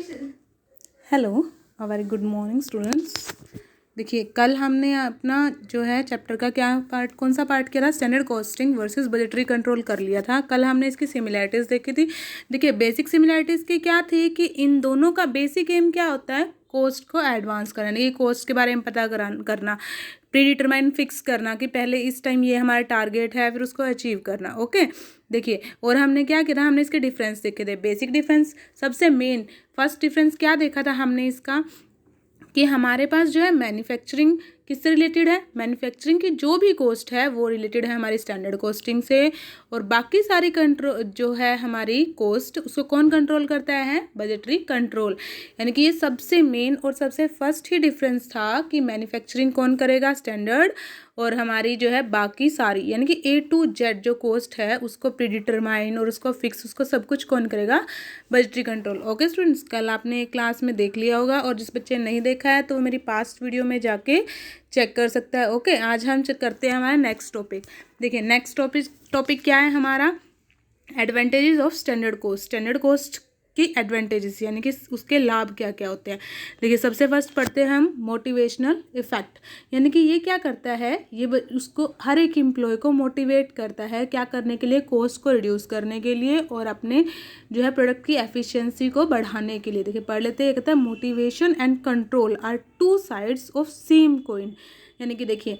Hello, a very good morning students. देखिए, कल हमने अपना जो है चैप्टर का क्या पार्ट, कौन सा पार्ट किया था, standard costing versus budgetary control कर लिया था। कल हमने इसकी सिमिलैरिटीज़ देखी थी। देखिए, बेसिक सिमिलैरिटीज़ की क्या थी कि इन दोनों का बेसिक एम क्या होता है, कॉस्ट को एडवांस करना, ये कॉस्ट के बारे में पता करना, प्री डिटरमाइन फिक्स करना कि पहले इस टाइम ये हमारा टारगेट है, फिर उसको अचीव करना। ओके, देखिए, और हमने क्या किया था, हमने इसके डिफरेंस देखे थे। बेसिक डिफरेंस, सबसे मेन फर्स्ट डिफरेंस क्या देखा था हमने इसका, कि हमारे पास जो है मैन्युफैक्चरिंग किससे रिलेटेड है, मैन्युफैक्चरिंग की जो भी कॉस्ट है वो रिलेटेड है हमारी स्टैंडर्ड कॉस्टिंग से, और बाकी सारी कंट्रोल जो है हमारी कॉस्ट, उसको कौन कंट्रोल करता है, बजटरी कंट्रोल। यानी कि ये सबसे मेन और सबसे फर्स्ट ही डिफरेंस था कि मैन्युफैक्चरिंग कौन करेगा, स्टैंडर्ड, और हमारी जो है बाकी सारी यानी कि A to Z जो कॉस्ट है उसको प्रीडिटरमाइन और उसको फिक्स, उसको सब कुछ कौन करेगा, बजटरी कंट्रोल। ओके स्टूडेंट्स, कल आपने क्लास में देख लिया होगा, और जिस बच्चे ने नहीं देखा है तो वो मेरी पास्ट वीडियो में जाके चेक कर सकता है। ओके, आज हम चेक करते हैं हमारा नेक्स्ट टॉपिक। देखिए, नेक्स्ट टॉपिक क्या है हमारा, advantages of standard cost. Standard cost की एडवांटेजेस यानी कि उसके लाभ क्या क्या होते हैं। देखिए, सबसे फर्स्ट पढ़ते हैं हम मोटिवेशनल इफेक्ट। यानी कि ये क्या करता है, ये उसको हर एक एम्प्लॉय को मोटिवेट करता है क्या करने के लिए, कॉस्ट को रिड्यूस करने के लिए और अपने जो है प्रोडक्ट की एफिशिएंसी को बढ़ाने के लिए। देखिए, पढ़ लेते हैं, कहता है motivation and control are two sides of same coin. यानी कि देखिए,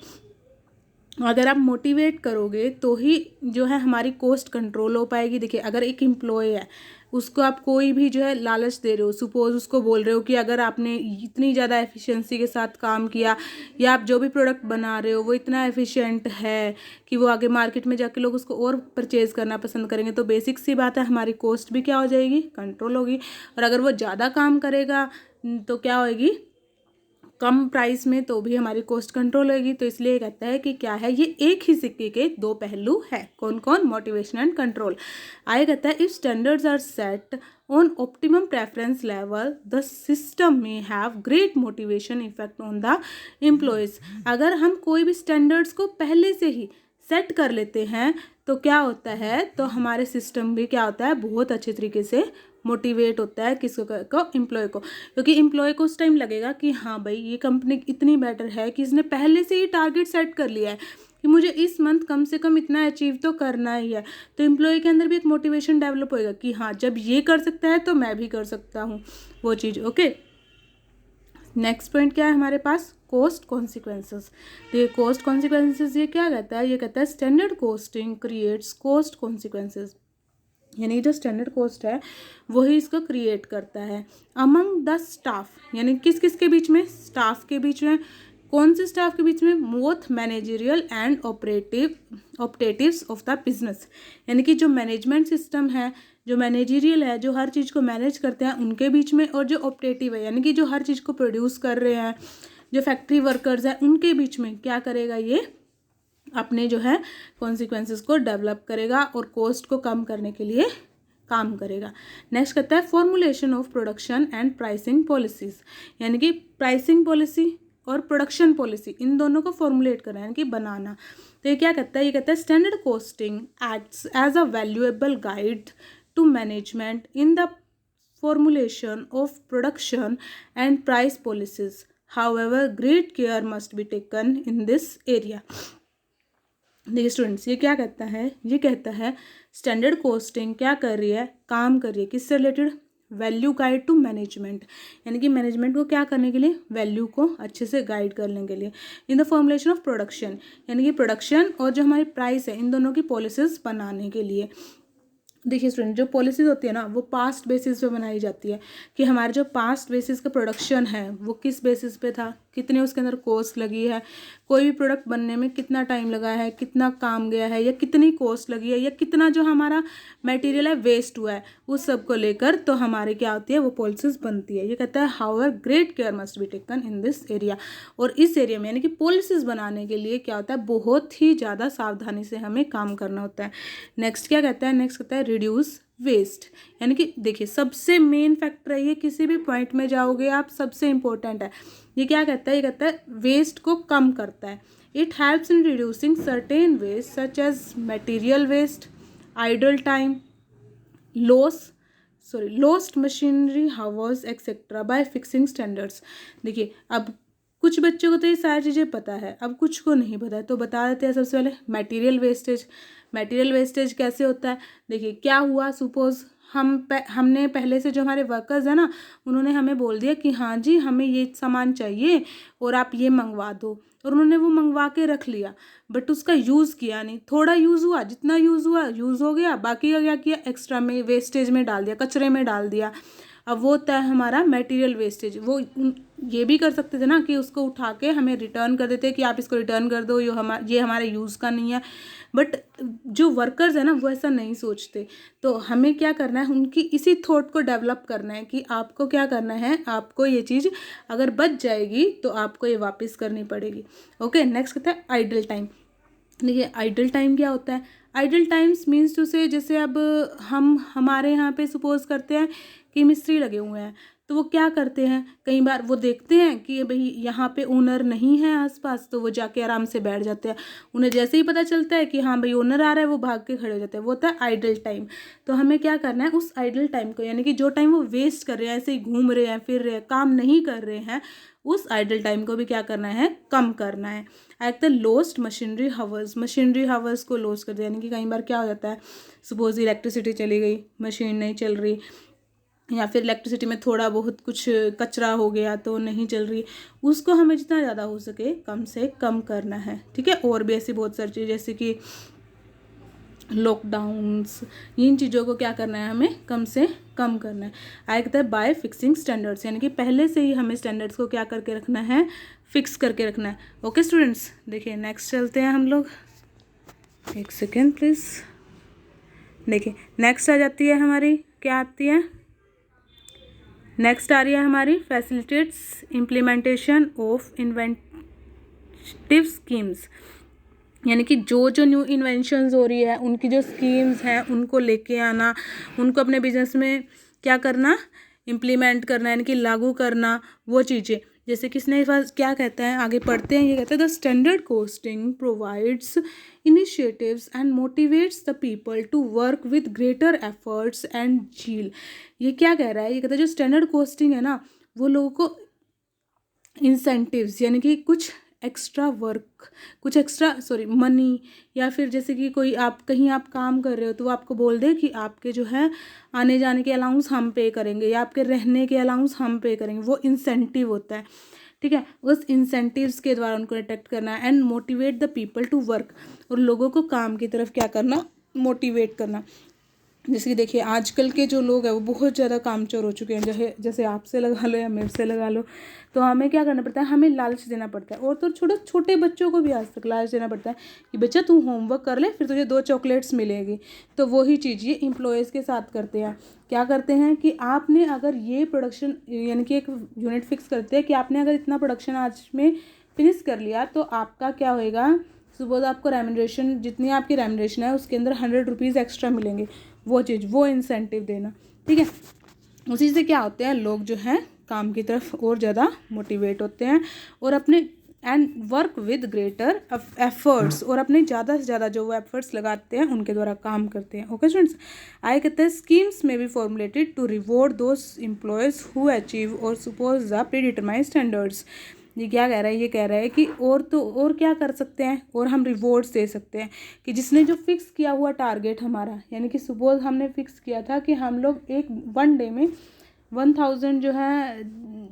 अगर आप मोटिवेट करोगे तो ही जो है हमारी कॉस्ट कंट्रोल हो पाएगी। देखिए, अगर एक एम्प्लॉय है, उसको आप कोई भी जो है लालच दे रहे हो, सपोज उसको बोल रहे हो कि अगर आपने इतनी ज़्यादा एफिशिएंसी के साथ काम किया या आप जो भी प्रोडक्ट बना रहे हो वो इतना एफिशिएंट है कि वो आगे मार्केट में जाके लोग उसको और परचेज़ करना पसंद करेंगे, तो बेसिक सी बात है हमारी कॉस्ट भी क्या हो जाएगी, कंट्रोल होगी। और अगर वो ज़्यादा काम करेगा तो क्या होएगी, कम प्राइस में, तो भी हमारी कॉस्ट कंट्रोल होगी। तो इसलिए कहता है कि क्या है, ये एक ही सिक्के के दो पहलू है। कौन कौन, मोटिवेशन एंड कंट्रोल। आगे कहता है, if standards are set on optimum preference level the system may have great motivation effect on the employees. अगर हम कोई भी स्टैंडर्ड्स को पहले से ही सेट कर लेते हैं तो क्या होता है, तो हमारे सिस्टम भी क्या होता है, बहुत अच्छे तरीके से मोटिवेट होता है किसको, एम्प्लॉय को। क्योंकि एम्प्लॉय को उस टाइम लगेगा कि हाँ भाई, ये कंपनी इतनी बेटर है कि इसने पहले से ही टारगेट सेट कर लिया है कि मुझे इस मंथ कम से कम इतना अचीव तो करना ही है। तो एम्प्लॉय के अंदर भी एक मोटिवेशन डेवलप होएगा कि हाँ, जब ये कर सकता है तो मैं भी कर सकता हूँ वो चीज़। ओके, नेक्स्ट पॉइंट क्या है हमारे पास, कॉस्ट कॉन्सिक्वेंसेस। तो ये कॉस्ट कॉन्सिक्वेंसेस ये क्या कहता है, ये कहता है standard costing creates cost consequences. यानी जो स्टैंडर्ड कॉस्ट है वही इसको क्रिएट करता है अमंग द स्टाफ। यानी किस किस के बीच में, स्टाफ के बीच में। कौन से स्टाफ के बीच में, both managerial and operatives of the business. यानी कि जो मैनेजमेंट सिस्टम है, जो मैनेजरियल है, जो हर चीज़ को मैनेज करते हैं उनके बीच में, और जो ऑपरेटिव है यानी कि जो हर चीज़ को प्रोड्यूस कर रहे हैं, जो फैक्ट्री वर्कर्स हैं उनके बीच में क्या करेगा, ये अपने जो है कॉन्सिक्वेंसेस को डेवलप करेगा और कॉस्ट को कम करने के लिए काम करेगा। नेक्स्ट कहता है formulation of production and pricing policies. यानी कि प्राइसिंग पॉलिसी और प्रोडक्शन पॉलिसी, इन दोनों को फॉर्मुलेट करना यानी कि बनाना। तो ये क्या कहता है, ये कहता है standard costing acts as a valuable guide to management in the formulation of production and price policies. However great care must be taken in this area. देखिए स्टूडेंट्स, ये क्या कहता है, ये कहता है स्टैंडर्ड कॉस्टिंग क्या कर रही है, काम कर रही है किससे related, value guide to management. यानी कि मैनेजमेंट को क्या करने के लिए, वैल्यू को अच्छे से गाइड करने के लिए। इन द फॉर्मुलेशन ऑफ प्रोडक्शन, यानी कि प्रोडक्शन और जो हमारी प्राइस है इन दोनों की पॉलिसीज बनाने के लिए। देखिए स्टूडेंट, जो पॉलिसीज होती है ना वो पास्ट बेसिस पे बनाई जाती है कि हमारे जो पास्ट बेसिस का प्रोडक्शन है वो किस बेसिस पे था, कितने उसके अंदर कॉस्ट लगी है, कोई भी प्रोडक्ट बनने में कितना टाइम लगा है, कितना काम गया है, या कितनी कॉस्ट लगी है, या कितना जो हमारा मटेरियल है वेस्ट हुआ है, उस सब को लेकर तो हमारे क्या होती है, वो पॉलिसीज बनती है। ये कहता है however great care must be taken in this area. और इस एरिया में यानी कि पॉलिसीज बनाने के लिए क्या होता है, बहुत ही ज़्यादा सावधानी से हमें काम करना होता है। नेक्स्ट क्या कहता है, नेक्स्ट कहता है रिड्यूस वेस्ट। यानी कि देखिए, सबसे मेन फैक्टर है ये, किसी भी पॉइंट में जाओगे आप, सबसे इंपॉर्टेंट है ये। क्या कहता है, ये कहता है वेस्ट को कम करता है। It helps in reducing certain waste such as material waste, idle time, loss, lost machinery hours etcetera by fixing standards. देखिए अब कुछ बच्चों को तो ये सारी चीज़ें पता है, अब कुछ को नहीं पता है, तो बता देते हैं सबसे पहले मटेरियल वेस्टेज। मटेरियल वेस्टेज कैसे होता है? देखिए क्या हुआ, सपोज हमने पहले से जो हमारे वर्कर्स हैं ना, उन्होंने हमें बोल दिया कि हाँ जी हमें ये सामान चाहिए और आप ये मंगवा दो, और उन्होंने वो मंगवा के रख लिया, बट उसका यूज़ किया नहीं, थोड़ा यूज़ हुआ, जितना यूज़ हुआ यूज़ हो गया, बाकी का क्या किया, एक्स्ट्रा में वेस्टेज में डाल दिया, कचरे में डाल दिया। अब वो होता है हमारा मटेरियल वेस्टेज। वो ये भी कर सकते थे ना कि उसको उठा के हमें रिटर्न कर देते कि आप इसको रिटर्न कर दो, ये हमारे यूज़ का नहीं है, बट जो वर्कर्स है ना वो ऐसा नहीं सोचते। तो हमें क्या करना है, उनकी इसी थॉट को डेवलप करना है कि आपको क्या करना है, आपको ये चीज़ अगर बच जाएगी तो आपको ये वापस करनी पड़ेगी। ओके, नेक्स्ट कहता है आइडल टाइम। देखिए आइडल टाइम क्या होता है? आइडल टाइम्स मीन्स टू से, जैसे अब हमारे यहाँ पे सपोज करते हैं कि मिस्त्री लगे हुए हैं, तो वो क्या करते हैं, कई बार वो देखते हैं कि भाई यहाँ पे ओनर नहीं है आसपास, तो वो जाके आराम से बैठ जाते हैं। उन्हें जैसे ही पता चलता है कि हाँ भाई ओनर आ रहा है, वो भाग के खड़े हो जाते हैं। वो होता है आइडल टाइम। तो हमें क्या करना है, उस आइडल टाइम को, यानी कि जो टाइम वो वेस्ट कर रहे हैं, ऐसे ही घूम रहे हैं, फिर रहे हैं, काम नहीं कर रहे हैं, उस आइडल टाइम को भी क्या करना है, कम करना है। At the lost machinery hours. Machinery hours को लॉस कर दिया, यानी कि कई बार क्या हो जाता है, सपोज इलेक्ट्रिसिटी चली गई, मशीन नहीं चल रही, या फिर इलेक्ट्रिसिटी में थोड़ा बहुत कुछ कचरा हो गया तो नहीं चल रही, उसको हमें जितना ज़्यादा हो सके कम से कम करना है। ठीक है, और भी ऐसी बहुत सारी चीज़ें जैसे कि लॉकडाउन्स, इन चीज़ों को क्या करना है, हमें कम से कम करना है। आगे कहता है बाय फिक्सिंग स्टैंडर्ड्स, यानी कि पहले से ही हमें स्टैंडर्ड्स को क्या करके रखना है, फिक्स करके रखना है। ओके स्टूडेंट्स, देखिए नेक्स्ट चलते हैं हम लोग, एक सेकेंड प्लीज़। देखिए नेक्स्ट आ जाती है हमारी, क्या आती है, नेक्स्ट आ रही है हमारी facilitates implementation of inventive schemes. यानी कि जो न्यू इन्वेंशंस हो रही है, उनकी जो स्कीम्स हैं उनको लेके आना, उनको अपने बिजनेस में क्या करना, इम्प्लीमेंट करना, यानी कि लागू करना वो चीज़ें। जैसे किसने क्या कहता है, आगे पढ़ते हैं, ये कहता है the standard costing provides initiatives and motivates the people to work with greater efforts and zeal. ये क्या कह रहा है, ये कहता है जो स्टैंडर्ड कॉस्टिंग है ना, वो लोगों को इंसेंटिव्स, यानी कि कुछ एक्स्ट्रा वर्क, कुछ एक्स्ट्रा मनी, या फिर जैसे कि कोई आप कहीं आप काम कर रहे हो तो वो आपको बोल दे कि आपके जो है आने जाने के अलाउंस हम पे करेंगे, या आपके रहने के अलाउंस हम पे करेंगे, वो इंसेंटिव होता है। ठीक है, उस इंसेंटिव्स के द्वारा उनको अट्रैक्ट करना है। And motivate the people to work, और लोगों को काम की तरफ क्या करना, मोटिवेट करना। जैसे कि देखिए आजकल के जो लोग हैं वो बहुत ज़्यादा कामचोर हो चुके हैं, जैसे आपसे लगा लो या मेरे से लगा लो, तो हमें क्या करना पड़ता है, हमें लालच देना पड़ता है। और तो छोटे बच्चों को भी आज तक लालच देना पड़ता है कि बच्चा तू होमवर्क कर ले, फिर तुझे 2 चॉकलेट्स मिलेगी। तो वही चीज़ ये एम्प्लॉयज़ के साथ करते हैं। क्या करते हैं कि आपने अगर ये प्रोडक्शन, यानी कि एक यूनिट फिक्स करते हैं कि आपने अगर इतना प्रोडक्शन आज में फिनिश कर लिया तो आपका क्या होएगा, सपोज आपको रेम्यूनरेशन, जितनी आपकी रेम्यूनरेशन है उसके अंदर 100 रुपीज़ एक्स्ट्रा मिलेंगे। वो चीज़, वो इंसेंटिव देना। ठीक है, उसी से क्या होते हैं, लोग जो हैं काम की तरफ और ज़्यादा मोटिवेट होते हैं, और अपने and work with greater efforts, और अपने ज़्यादा से ज़्यादा जो वो एफर्ट्स लगाते हैं उनके द्वारा काम करते हैं। ओके स्टूडेंट्स, आगे कहते हैं schemes may be formulated to reward those employees who achieve or surpass the predetermined standards. ये क्या कह रहा है, ये कह रहा है कि और क्या कर सकते हैं, और हम रिवॉर्ड्स दे सकते हैं कि जिसने जो फिक्स किया हुआ टारगेट हमारा, यानी कि सपोज हमने फिक्स किया था कि हम लोग एक 1 डे में 1000 जो है,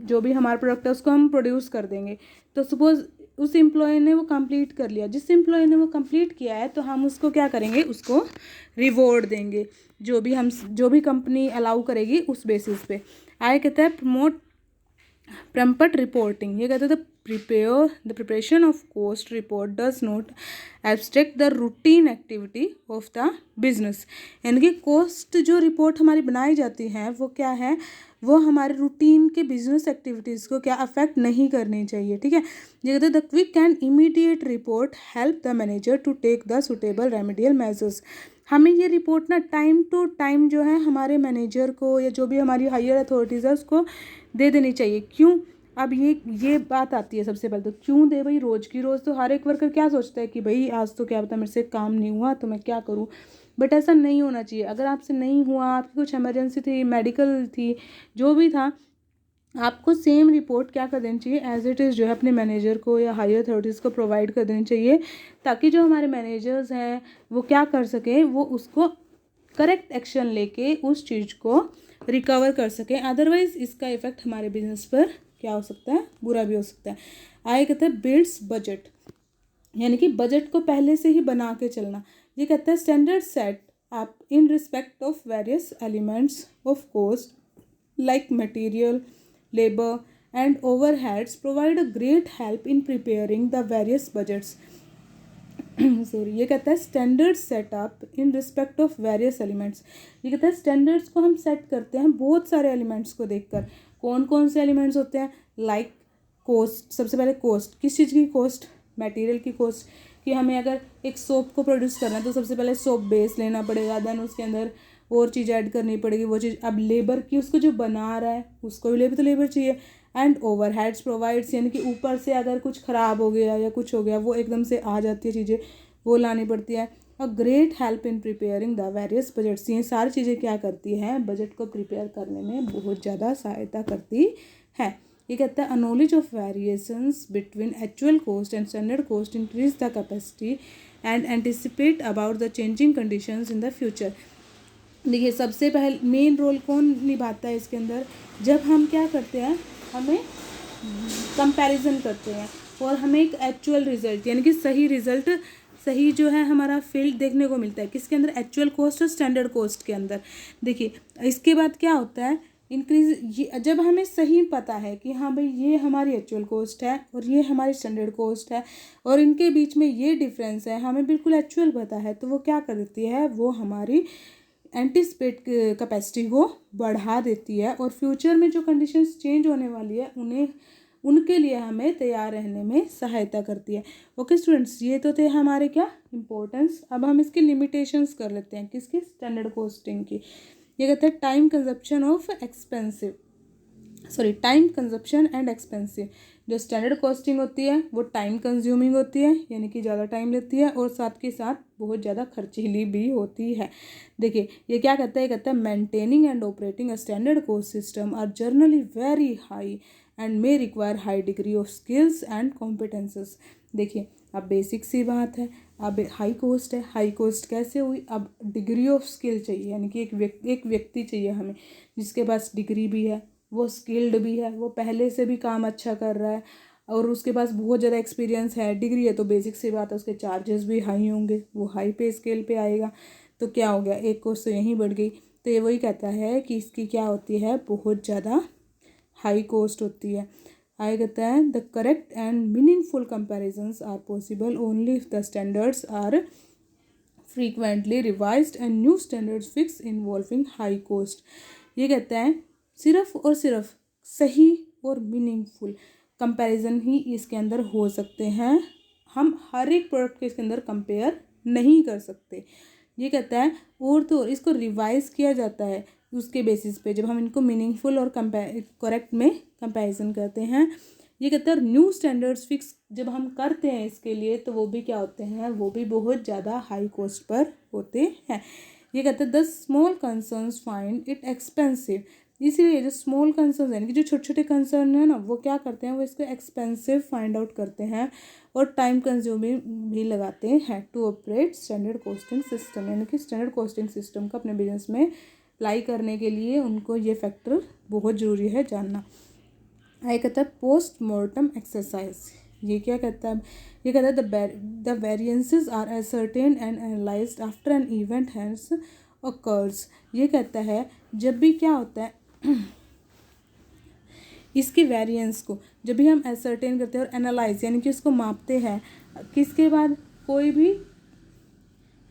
जो भी हमारा प्रोडक्ट है उसको हम प्रोड्यूस कर देंगे। तो सपोज उस एम्प्लॉय ने वो कंप्लीट कर लिया, जिस एम्प्लॉय ने वो कंप्लीट किया है तो हम उसको क्या करेंगे, उसको रिवॉर्ड देंगे, जो भी कंपनी अलाउ करेगी उस बेसिस पे। आगे कहता है प्रमोट प्रम्पट रिपोर्टिंग। ये कहते the preparation of cost report does not abstract the routine activity of the business. यानी कि कॉस्ट जो रिपोर्ट हमारी बनाई जाती है वो क्या है, वो हमारे रूटीन के बिजनेस एक्टिविटीज़ को क्या अफेक्ट नहीं करनी चाहिए। ठीक है, ये कहते the quick and immediate report help the manager to take the suitable remedial measures. हमें ये रिपोर्ट ना टाइम टू टाइम जो है हमारे मैनेजर को या जो भी हमारी हायर अथॉरिटीज़ है उसको दे देनी चाहिए। क्यों, अब ये बात आती है सबसे पहले तो, क्यों दे भाई, रोज़ की रोज़ तो हर एक वर्कर क्या सोचता है कि भाई आज तो क्या पता मेरे से काम नहीं हुआ तो मैं क्या करूँ, बट ऐसा नहीं होना चाहिए। अगर आपसे नहीं हुआ, आपकी कुछ इमरजेंसी थी, मेडिकल थी, जो भी था, आपको सेम रिपोर्ट क्या कर देनी चाहिए, एज इट इज़ जो है अपने मैनेजर को या हायर अथॉरिटीज़ को प्रोवाइड कर देनी चाहिए, ताकि जो हमारे मैनेजर्स हैं वो क्या कर सकें, वो उसको करेक्ट एक्शन लेके उस चीज़ को रिकवर कर सकें। अदरवाइज़ इसका इफ़ेक्ट हमारे बिजनेस पर क्या हो सकता है, बुरा भी हो सकता है। आगे कहते हैं बिल्ड्स बजट, यानी कि बजट को पहले से ही बना के चलना। ये कहता है standard set up in respect of various elements of cost like material, labor and overheads provide a great help in preparing the various budgets. Sorry, ये कहता है standard setup in respect of various elements. ये कहता है standards को हम set करते हैं बहुत सारे एलिमेंट्स को देखकर। कौन कौन से एलिमेंट्स होते हैं, लाइक कॉस्ट। सबसे पहले कॉस्ट, किस चीज़ की कॉस्ट, मटेरियल की कॉस्ट, कि हमें अगर एक सोप को प्रोड्यूस करना है तो सबसे पहले सोप बेस लेना पड़ेगा, देन उसके अंदर और चीज़ ऐड करनी पड़ेगी, वो चीज़। अब लेबर की, उसको जो बना रहा है उसको भी लेबर चाहिए। एंड ओवरहेड्स प्रोवाइड्स, यानी कि ऊपर से अगर कुछ ख़राब हो गया या कुछ हो गया, वो एकदम से आ जाती है चीज़ें, वो लानी पड़ती है। A great help in preparing the various budgets, ये सारी चीज़ें क्या करती हैं, बजट को प्रिपेयर करने में बहुत ज़्यादा सहायता करती है। ये कहता है a knowledge of variations between actual cost and standard cost increase the capacity and anticipate about the changing conditions in the future. देखिए, सबसे पहले मेन रोल कौन निभाता है इसके अंदर, जब हम क्या करते हैं, हमें कंपैरिजन करते हैं और हमें एक एक्चुअल रिजल्ट, यानी कि सही रिजल्ट, सही जो है हमारा फील्ड देखने को मिलता है, किसके अंदर, एक्चुअल कॉस्ट और स्टैंडर्ड कॉस्ट के अंदर। देखिए, इसके बाद क्या होता है, इंक्रीज, ये जब हमें सही पता है कि हाँ भाई ये हमारी एक्चुअल कॉस्ट है और ये हमारी स्टैंडर्ड कॉस्ट है और इनके बीच में ये डिफरेंस है, हमें बिल्कुल एक्चुअल पता है, तो वो क्या कर देती है, वो हमारी एंटिसिपेट कैपेसिटी को बढ़ा देती है और फ्यूचर में जो कंडीशंस चेंज होने वाली है उनके लिए हमें तैयार रहने में सहायता करती है। ओके स्टूडेंट्स, ये तो थे हमारे क्या इम्पोर्टेंस। अब हम इसकी लिमिटेशंस कर लेते हैं, किसकी, स्टैंडर्ड कॉस्टिंग की। ये कहते हैं टाइम कंजप्शन एंड एक्सपेंसिव। जो स्टैंडर्ड कॉस्टिंग होती है वो टाइम कंज्यूमिंग होती है, यानी कि ज़्यादा टाइम लेती है और साथ के साथ बहुत ज़्यादा खर्चीली भी होती है। देखिए, ये क्या कहता है, कहता है maintaining and operating a standard cost system are generally very high and may require high degree of skills and competences. देखिए, अब बेसिक सी बात है, अब हाई कॉस्ट है, हाई कॉस्ट कैसे हुई, अब डिग्री ऑफ स्किल चाहिए, यानी कि एक व्यक्ति चाहिए हमें जिसके पास डिग्री भी है, वो स्किल्ड भी है, वो पहले से भी काम अच्छा कर रहा है और उसके पास बहुत ज़्यादा एक्सपीरियंस है। डिग्री है तो बेसिक सी बात है, उसके चार्जेस भी हाई होंगे, वो हाई पे स्केल पे आएगा। तो क्या हो गया, एक कॉस्ट तो यहीं बढ़ गई। तो ये वही कहता है कि इसकी क्या होती है, बहुत ज़्यादा हाई कॉस्ट होती है। आगे कहता है the correct and meaningful comparisons are possible only if the standards are frequently revised and new standards fixed involving high cost. ये कहता है सिर्फ और सिर्फ सही और मीनिंगफुल कंपैरिजन ही इसके अंदर हो सकते हैं, हम हर एक प्रोडक्ट के इसके अंदर कंपेयर नहीं कर सकते। ये कहता है और तो इसको रिवाइज किया जाता है उसके बेसिस पे जब हम इनको मीनिंगफुल और करेक्ट में कंपैरिजन करते हैं। ये कहता है न्यू स्टैंडर्ड्स फिक्स जब हम करते हैं इसके लिए, तो वो भी क्या होते हैं, वो भी बहुत ज़्यादा हाई कॉस्ट पर होते हैं। ये कहते हैं the small concerns find it expensive, इसीलिए जो स्मॉल कंसर्न यानी कि जो छोटे छोटे कंसर्न है ना, वो क्या करते हैं, वो इसको एक्सपेंसिव फाइंड आउट करते हैं और टाइम कंज्यूमिंग भी लगाते हैं to operate standard costing system, यानी कि स्टैंडर्ड कॉस्टिंग सिस्टम को अपने बिजनेस में अप्लाई करने के लिए उनको ये फैक्टर बहुत ज़रूरी है जानना। आगे कहता है पोस्ट मॉर्टम एक्सरसाइज। ये क्या कहता है, ये कहता है the variances are ascertained and analysed after an event has occurs. ये कहता है जब भी क्या होता है इसके वेरिएंस को जब भी हम असर्टेन करते हैं और एनालाइज यानी कि उसको मापते हैं, किसके बाद, कोई भी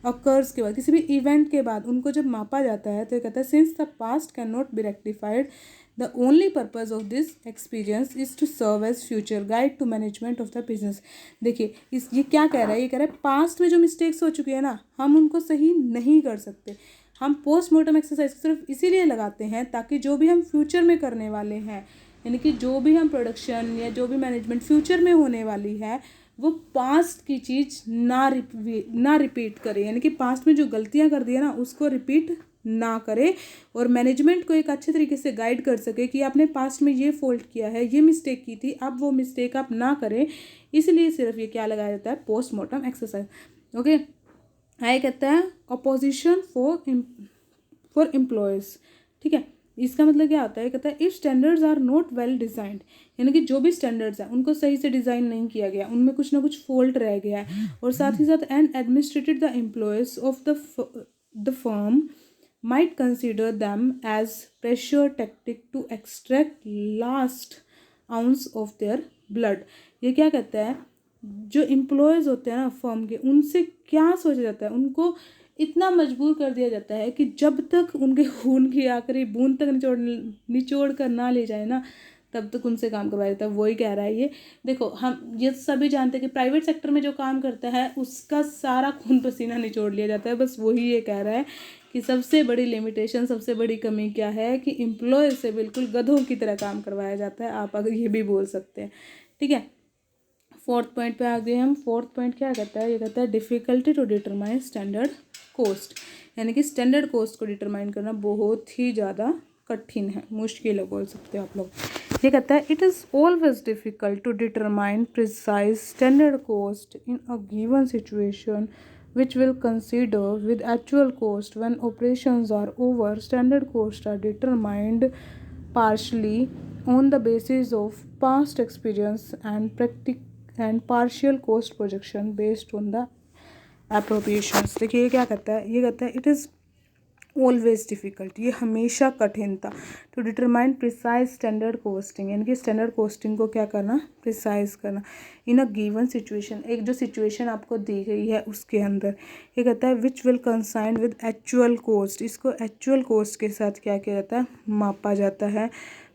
ऑकर्स के बाद, किसी भी इवेंट के बाद उनको जब मापा जाता है, तो ये कहता है since the past can not be rectified the only purpose of this experience is to serve as future guide to management of the business. देखिए ये क्या कह रहा है, ये कह रहा है पास्ट में जो मिस्टेक्स हो चुकी है ना, हम उनको सही नहीं कर सकते। हम पोस्टमार्टम एक्सरसाइज सिर्फ इसीलिए लगाते हैं ताकि जो भी हम फ्यूचर में करने वाले हैं, यानी कि जो भी हम प्रोडक्शन या जो भी मैनेजमेंट फ्यूचर में होने वाली है, वो पास्ट की चीज़ ना रिपीट करे, यानी कि पास्ट में जो गलतियां कर दी है ना उसको रिपीट ना करे, और मैनेजमेंट को एक अच्छे तरीके से गाइड कर सके कि आपने पास्ट में ये फॉल्ट किया है, ये मिस्टेक की थी, अब वो मिस्टेक आप ना करें। इसलिए सिर्फ ये क्या लगाया जाता है, पोस्टमार्टम एक्सरसाइज। ओके, आगे कहता है अपोजिशन फॉर एम्प्लॉयज़। ठीक है, इसका मतलब क्या होता है, कहता है if standards are not well designed, यानी कि जो भी स्टैंडर्ड्स हैं उनको सही से डिज़ाइन नहीं किया गया, उनमें कुछ ना कुछ फॉल्ट रह गया है, और साथ ही साथ and administrated the employees of the firm might consider them as pressure tactic to extract last ounce of their blood। ये क्या कहता है, जो एम्प्लॉयज़ होते हैं ना फर्म के, उनसे क्या सोचा जाता है, उनको इतना मजबूर कर दिया जाता है कि जब तक उनके खून की आखिरी बूंद तक निचोड़ कर ना ले जाए ना, तब तक उनसे काम करवाया जाता है। वही कह रहा है ये। देखो, हम ये सभी जानते हैं कि प्राइवेट सेक्टर में जो काम करता है उसका सारा खून पसीना निचोड़ लिया जाता है। बस वही ये कह रहा है कि सबसे बड़ी लिमिटेशन, सबसे बड़ी कमी क्या है कि एम्प्लॉय से बिल्कुल गधों की तरह काम करवाया जाता है। आप अगर ये भी बोल सकते हैं। ठीक है, फोर्थ पॉइंट पे आ गए हम। फोर्थ पॉइंट क्या कहता है, ये कहता है difficulty to determine standard cost, यानी कि स्टैंडर्ड कोस्ट को डिटरमाइन करना बहुत ही ज़्यादा कठिन है, मुश्किल है बोल सकते हो आप लोग। ये कहता है it is always difficult to determine precise standard cost in a given situation which will consider with actual cost when operations are over. Standard costs are determined partially on the basis of past experience and partial cost projection based on the appropriations। देखिए ये क्या कहता है, ये कहता है it is always difficult, ये हमेशा कठिन था, to determine precise standard costing, यानी कि स्टैंडर्ड कोस्टिंग को क्या करना, प्रिसाइज करना इन अ गिवन सिचुएशन, एक जो सिचुएशन आपको दी गई है उसके अंदर। ये कहता है which will consign with actual cost, इसको एक्चुअल कोस्ट के साथ क्या किया जाता है, मापा जाता है।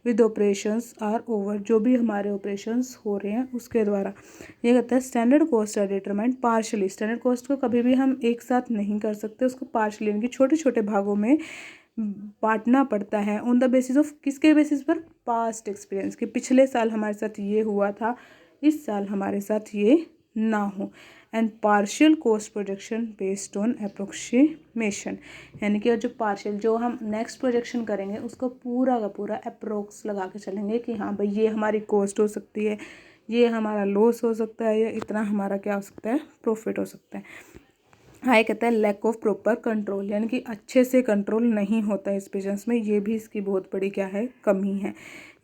विद ऑपरेशंस आर ओवर, जो भी हमारे ऑपरेशंस हो रहे हैं उसके द्वारा। ये कहता है standard cost are determined partially, standard cost को कभी भी हम एक साथ नहीं कर सकते, उसको पार्शली यानी कि छोटे छोटे भागों में बांटना पड़ता है। ऑन द बेसिस ऑफ, किसके बेसिस पर, पास्ट एक्सपीरियंस, कि पिछले साल हमारे साथ ये हुआ था, इस साल हमारे साथ ये ना हो। And partial cost projection based on approximation, यानी कि जो पार्शियल, जो हम नेक्स्ट प्रोजेक्शन करेंगे उसको पूरा का पूरा अप्रोक्स लगा के चलेंगे कि हाँ भाई ये हमारी कॉस्ट हो सकती है, ये हमारा लॉस हो सकता है, या इतना हमारा क्या हो सकता है, प्रॉफिट हो सकता है। हाँ, कहता है लैक ऑफ प्रॉपर कंट्रोल, यानी कि अच्छे से कंट्रोल नहीं होता है इस बिजनेस में, ये भी इसकी बहुत बड़ी क्या है, कमी है।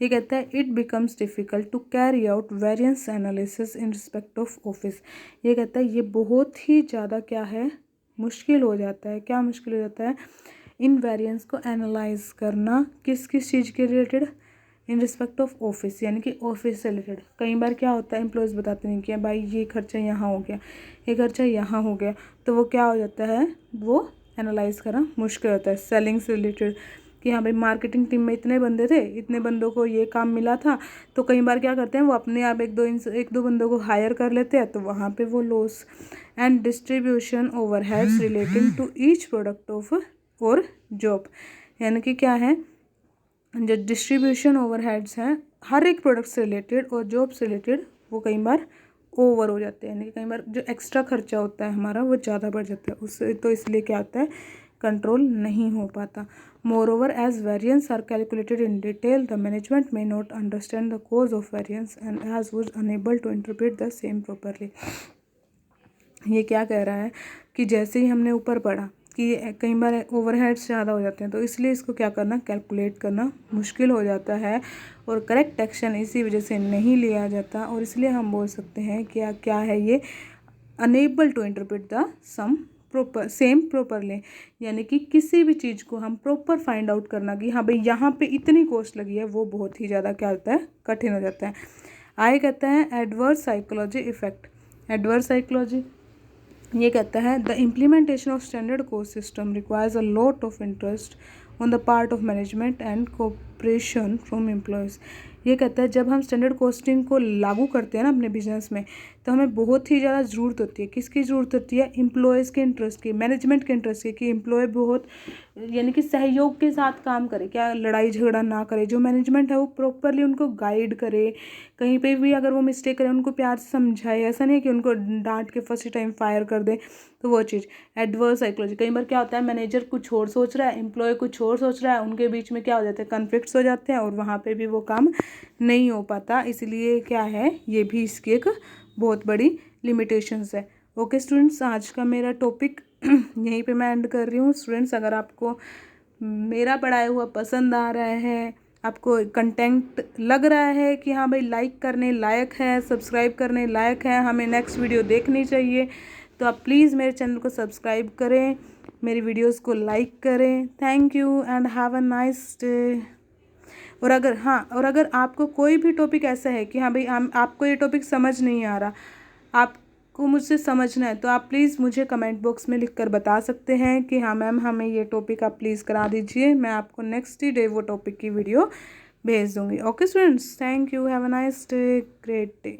ये कहता है it becomes difficult to carry out variance analysis in respect of office. ये कहता है ये बहुत ही ज़्यादा क्या है, मुश्किल हो जाता है। क्या मुश्किल हो जाता है, इन वेरिएंस को एनालाइज करना, किस किस चीज़ के related, in respect of office, यानी कि ऑफिस से रिलेटेड। कई बार क्या होता है, एम्प्लॉयज़ बताते हैं कि भाई ये खर्चा यहाँ हो गया, ये खर्चा यहाँ हो गया, तो वो क्या हो जाता है, वो एनालाइज करना मुश्किल होता है। सेलिंग से रिलेटेड कि हाँ भाई मार्केटिंग टीम में इतने बंदे थे, इतने बंदों को ये काम मिला था, तो कई बार क्या करते हैं वो अपने आप एक दो बंदों को हायर कर लेते हैं, तो वहाँ पे वो loss. And distribution overheads relating to each product of or job, यानी कि क्या है, जो डिस्ट्रीब्यूशन ओवरहेड्स हैं हर एक प्रोडक्ट से रिलेटेड और जॉब से रिलेटेड, वो कई बार ओवर हो जाते हैं, यानी कि कई बार जो एक्स्ट्रा खर्चा होता है हमारा वो ज़्यादा बढ़ जाता है उससे, तो इसलिए क्या होता है, कंट्रोल नहीं हो पाता। Moreover as variance are calculated in detail the management may not understand the cause of variance and as was unable to interpret the same properly. ये क्या कह रहा है कि जैसे ही हमने ऊपर पढ़ा कि कई बार ओवरहेड्स ज़्यादा हो जाते हैं, तो इसलिए इसको क्या करना, कैलकुलेट करना मुश्किल हो जाता है, और करेक्ट एक्शन इसी वजह से नहीं लिया जाता, और इसलिए हम बोल सकते हैं क्या क्या है ये, enable to interpret the same properly, यानी कि किसी भी चीज़ को हम प्रॉपर फाइंड आउट करना कि हाँ भाई यहाँ पे इतनी कॉस्ट लगी है, वो बहुत ही ज़्यादा क्या होता है, कठिन हो जाता है। आगे कहता है adverse psychology effect. Adverse psychology ये कहता है the implementation of standard cost system requires a lot of interest on the part of management and cooperation from employees. ये कहता है जब हम स्टैंडर्ड कॉस्टिंग को लागू करते हैं ना अपने बिजनेस में, तो हमें बहुत ही ज़्यादा ज़रूरत होती है। किसकी ज़रूरत होती है? एम्प्लॉयज़ के इंटरेस्ट की, मैनेजमेंट के इंटरेस्ट की, कि एम्प्लॉय बहुत यानी कि सहयोग के साथ काम करे, क्या लड़ाई झगड़ा ना करे। जो मैनेजमेंट है वो प्रॉपरली उनको गाइड करे, कहीं पे भी अगर वो मिस्टेक करें उनको प्यार से समझाए। ऐसा नहीं है कि उनको डांट के फर्स्ट टाइम फायर कर दे। तो वो चीज़ एडवर्स साइकोलॉजी, कई बार क्या होता है मैनेजर कुछ और सोच रहा है, एम्प्लॉय कुछ और सोच रहा है, उनके बीच में क्या हो जाता है, कन्फ्लिक्ट्स हो जाते हैं, और वहाँ पे भी वो काम नहीं हो पाता। इसलिए क्या है, ये भी इसकी एक बहुत बड़ी लिमिटेशंस है। ओके स्टूडेंट्स, आज का मेरा टॉपिक यहीं पे मैं एंड कर रही हूँ। स्टूडेंट्स, अगर आपको मेरा पढ़ाया हुआ पसंद आ रहा है, आपको कंटेंट लग रहा है कि हाँ भाई लाइक करने लायक है, सब्सक्राइब करने लायक है, हमें नेक्स्ट वीडियो देखनी चाहिए, तो आप प्लीज़ मेरे चैनल को सब्सक्राइब करें, मेरी वीडियोस को लाइक करें। Thank you and have a nice day. और अगर आपको कोई भी टॉपिक ऐसा है कि हाँ भाई आपको ये टॉपिक समझ नहीं आ रहा, आपको मुझसे समझना है, तो आप प्लीज़ मुझे कमेंट बॉक्स में लिख कर बता सकते हैं कि हाँ मैम हमें ये टॉपिक आप प्लीज़ करा दीजिए। मैं आपको नेक्स्ट ही डे वो टॉपिक की वीडियो भेज दूँगी। Okay students, thank you, have a nice day, great day.